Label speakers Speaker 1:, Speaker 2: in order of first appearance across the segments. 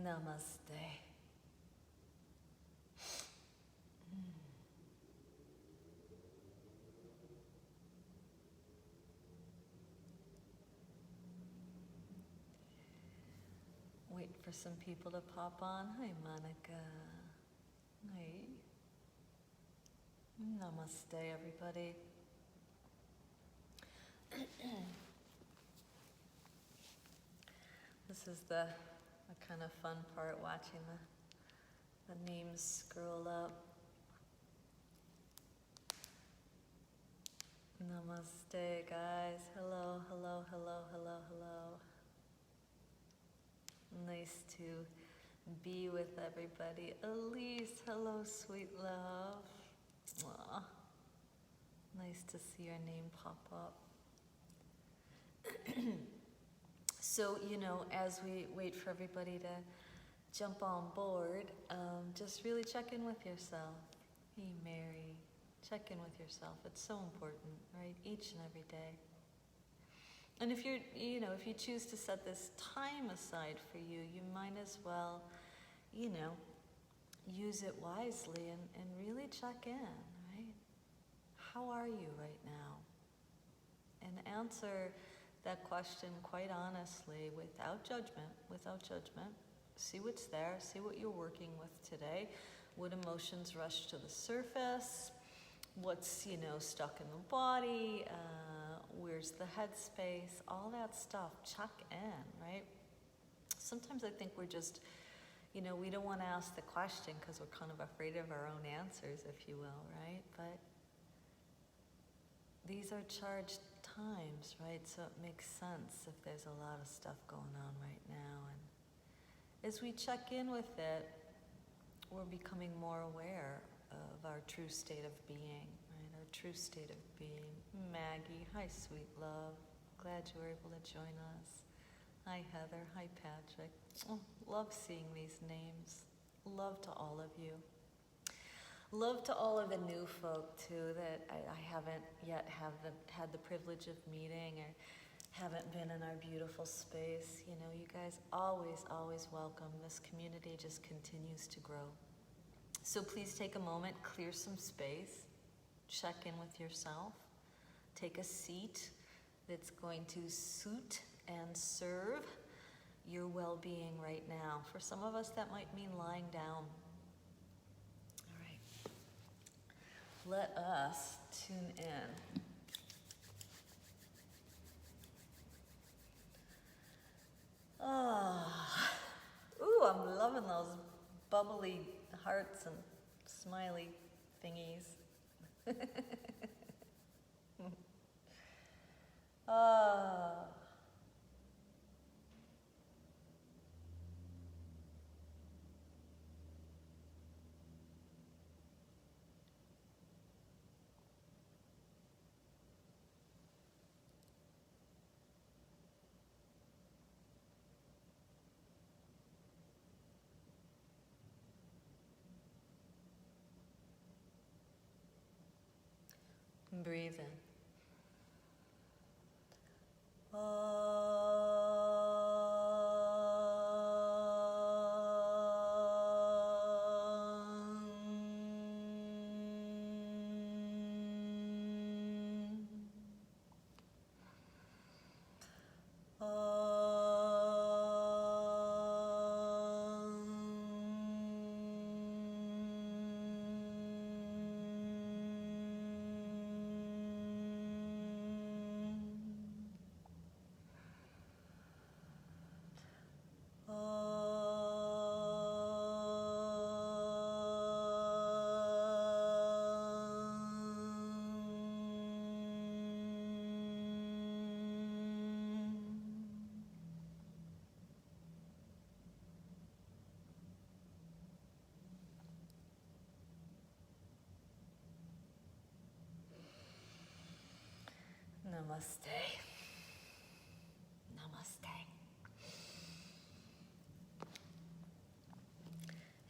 Speaker 1: Namaste. Wait for some people to pop on. Hi, Monica. Hi. Namaste, everybody. This is the kind of fun part, watching the names scroll up. Namaste, guys. Hello, hello, hello, hello, hello. Nice to be with everybody. Elise, hello, sweet love. Aww. Nice to see your name pop up. So, as we wait for everybody to jump on board, just really check in with yourself. Hey, Mary, check in with yourself. It's so important, right? Each and every day. And if if you choose to set this time aside for you, you might as well, use it wisely and really check in, right? How are you right now? And answer that question quite honestly, without judgment. See what's there, see what you're working with today, what emotions rush to the surface, what's, stuck in the body, where's the headspace, all that stuff. Check in, right? Sometimes I think we're just, we don't want to ask the question because we're kind of afraid of our own answers, if you will, right? But these are charged times, right? So it makes sense if there's a lot of stuff going on right now. And as we check in with it, we're becoming more aware of our true state of being, right? Our true state of being. Maggie, hi, sweet love. Glad you were able to join us. Hi, Heather. Hi, Patrick. Oh, love seeing these names. Love to all of you. Love to all of the new folk, too, that I haven't yet had the privilege of meeting or haven't been in our beautiful space. You guys always, always welcome. This community just continues to grow. So please take a moment, clear some space, check in with yourself, take a seat that's going to suit and serve your well-being right now. For some of us, that might mean lying down. Let us tune in. Ooh, I'm loving those bubbly hearts and smiley thingies. Breathe in. Namaste. Namaste.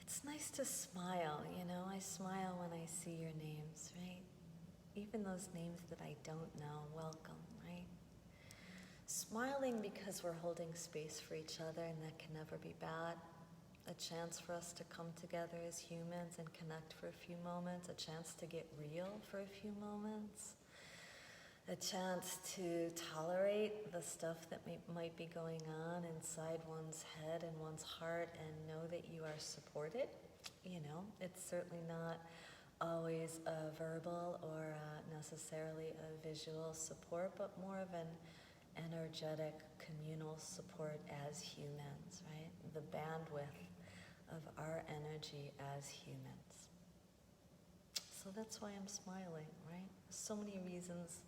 Speaker 1: It's nice to smile, I smile when I see your names, right? Even those names that I don't know, welcome, right? Smiling because we're holding space for each other, and that can never be bad. a chance for us to come together as humans and connect for a few moments, a chance to get real for a few moments, a chance to tolerate the stuff that might be going on inside one's head and one's heart and know that you are supported. You know, it's certainly not always a verbal or necessarily a visual support, but more of an energetic communal support as humans, right? The bandwidth of our energy as humans. So that's why I'm smiling, right? So many reasons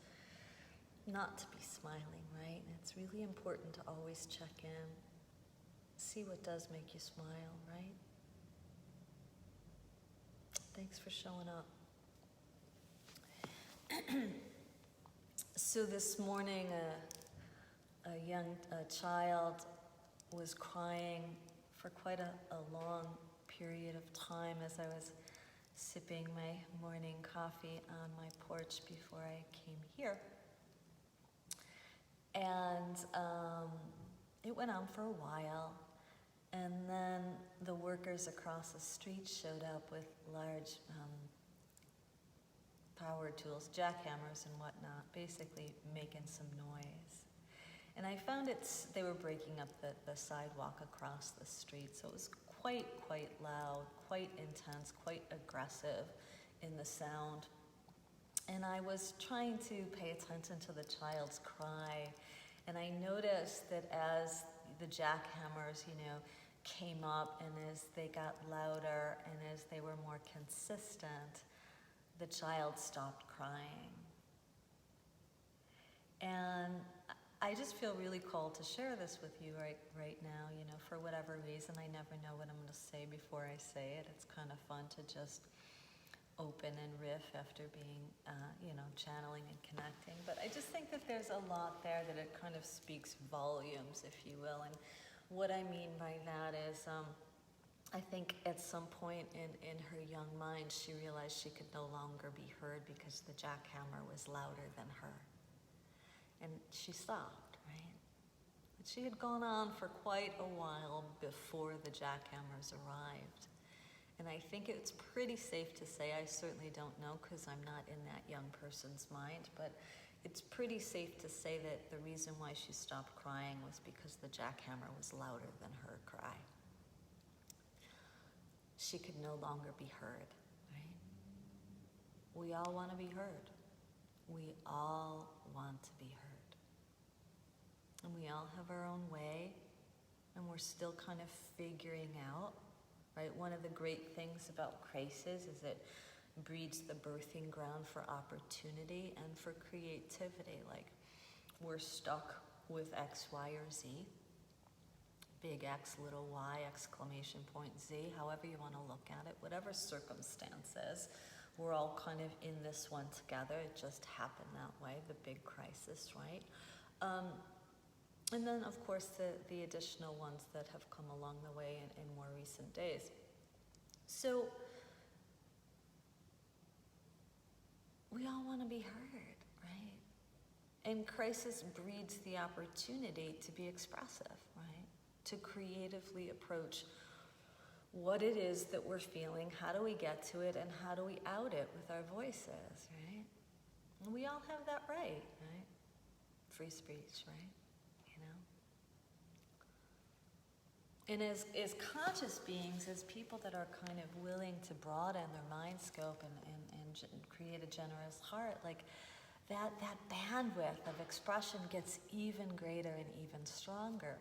Speaker 1: not to be smiling, right? And it's really important to always check in, see what does make you smile, right? Thanks for showing up. So this morning, a young child was crying for quite a long period of time as I was sipping my morning coffee on my porch before I came here. And it went on for a while. And then the workers across the street showed up with large power tools, jackhammers and whatnot, basically making some noise. And I found they were breaking up the sidewalk across the street, so it was quite loud, quite intense, quite aggressive in the sound. And I was trying to pay attention to the child's cry, and I noticed that as the jackhammers, came up and as they got louder and as they were more consistent, the child stopped crying. And I just feel really called to share this with you right now, for whatever reason. I never know what I'm going to say before I say it. It's kind of fun to just open and riff after being, channeling and connecting. But I just think that there's a lot there that it kind of speaks volumes, if you will. And what I mean by that is, I think at some point in her young mind, she realized she could no longer be heard because the jackhammer was louder than her. And she stopped, right? But she had gone on for quite a while before the jackhammers arrived. And I think it's pretty safe to say, I certainly don't know because I'm not in that young person's mind, but it's pretty safe to say that the reason why she stopped crying was because the jackhammer was louder than her cry. She could no longer be heard, right? We all want to be heard. We all want to be heard. And we all have our own way, and we're still kind of figuring out, right? One of the great things about crisis is it breeds the birthing ground for opportunity and for creativity. Like, we're stuck with X, Y, or Z. Big X, little y, exclamation point Z, however you want to look at it, whatever circumstances, we're all kind of in this one together. It just happened that way, the big crisis, right? And then, of course, the additional ones that have come along the way in more recent days. So, we all want to be heard, right? And crisis breeds the opportunity to be expressive, right? To creatively approach what it is that we're feeling, how do we get to it, and how do we out it with our voices, right? And we all have that right? Free speech, right? And as conscious beings, as people that are kind of willing to broaden their mind scope and create a generous heart, like that bandwidth of expression gets even greater and even stronger.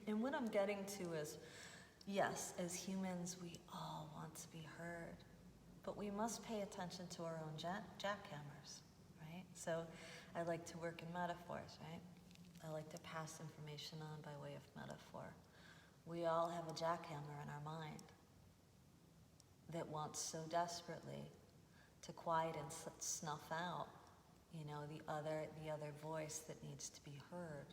Speaker 1: And what I'm getting to is, yes, as humans, we all want to be heard, but we must pay attention to our own jackhammers, right? So I like to work in metaphors, right? I like to pass information on by way of metaphor. We all have a jackhammer in our mind that wants so desperately to quiet and snuff out, the other voice that needs to be heard.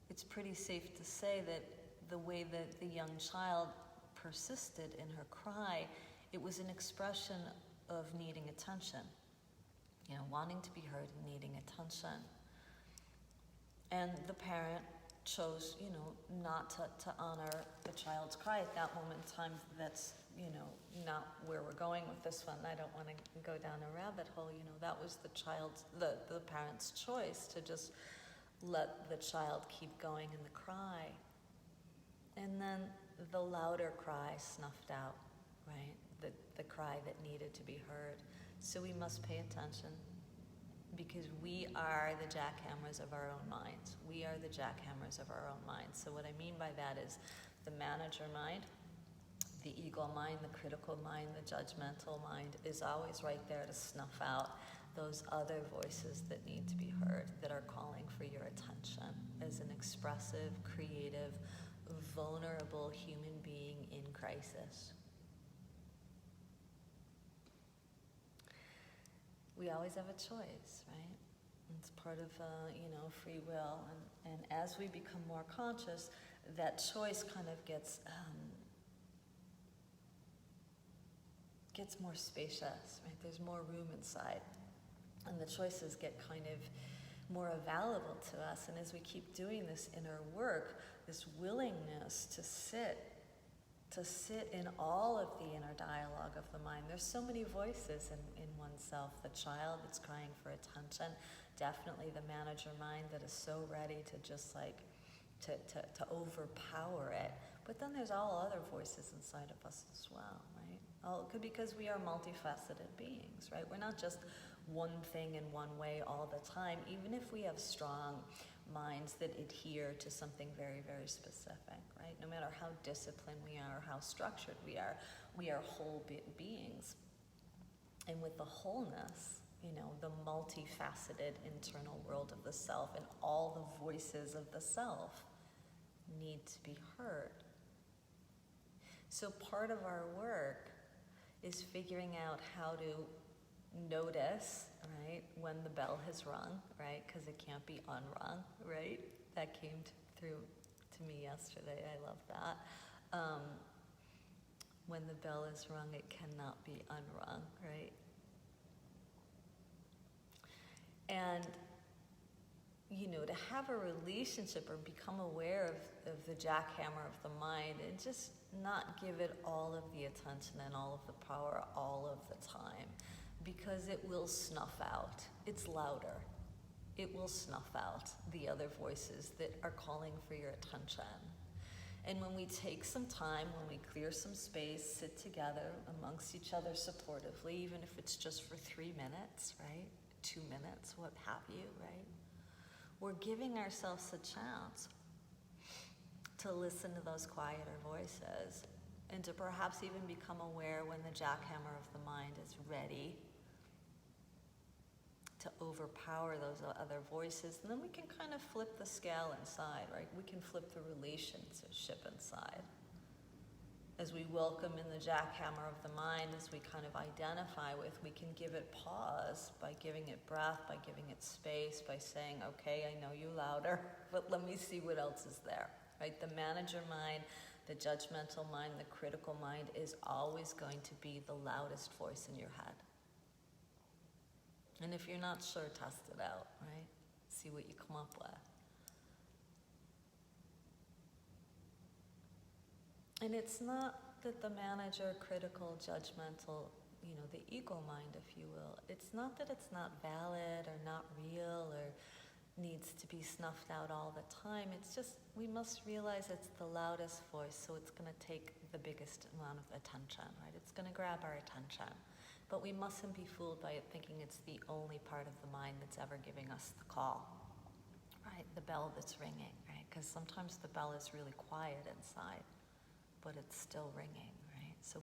Speaker 1: It's pretty safe to say that the way that the young child persisted in her cry, it was an expression of needing attention, wanting to be heard and needing attention. And the parent chose, not to honor the child's cry at that moment in time. That's, not where we're going with this one. I don't want to go down a rabbit hole. That was the parent's choice to just let the child keep going in the cry. And then the louder cry snuffed out, right? The cry that needed to be heard. So we must pay attention, because we are the jackhammers of our own minds. We are the jackhammers of our own minds. So what I mean by that is the manager mind, the ego mind, the critical mind, the judgmental mind is always right there to snuff out those other voices that need to be heard, that are calling for your attention as an expressive, creative, vulnerable human being in crisis. We always have a choice, right? It's part of, free will. And as we become more conscious, that choice kind of gets more spacious, right? There's more room inside. And the choices get kind of more available to us. And as we keep doing this inner work, this willingness to sit in all of the inner dialogue of the mind. There's so many voices in oneself. The child that's crying for attention, definitely the manager mind that is so ready to just to overpower it. But then there's all other voices inside of us as well, right? Because we are multifaceted beings, right? We're not just one thing in one way all the time, even if we have strong minds that adhere to something very, very specific, right? No matter how disciplined we are, how structured we are whole beings. And with the wholeness, the multifaceted internal world of the self and all the voices of the self need to be heard. So part of our work is figuring out how to notice, right, when the bell has rung, right, because it can't be unrung, right? That came through to me yesterday. I love that. When the bell is rung, it cannot be unrung, right? And, to have a relationship or become aware of the jackhammer of the mind and just not give it all of the attention and all of the power all of the time, because it will snuff out. It's louder. It will snuff out the other voices that are calling for your attention. And when we take some time, when we clear some space, sit together amongst each other supportively, even if it's just for 3 minutes, right? 2 minutes, what have you, right? We're giving ourselves a chance to listen to those quieter voices and to perhaps even become aware when the jackhammer of the mind is ready to overpower those other voices. And then we can kind of flip the scale inside, right? We can flip the relationship inside. As we welcome in the jackhammer of the mind, as we kind of identify with, we can give it pause by giving it breath, by giving it space, by saying, okay, I know you louder, but let me see what else is there, right? The manager mind, the judgmental mind, the critical mind is always going to be the loudest voice in your head. And if you're not sure, test it out, right? See what you come up with. And it's not that the manager, critical, judgmental, the ego mind, if you will, it's not that it's not valid or not real or needs to be snuffed out all the time. It's just we must realize it's the loudest voice, so it's going to take the biggest amount of attention, right? It's going to grab our attention. But we mustn't be fooled by it thinking it's the only part of the mind that's ever giving us the call, right? The bell that's ringing, right? Because sometimes the bell is really quiet inside, but it's still ringing.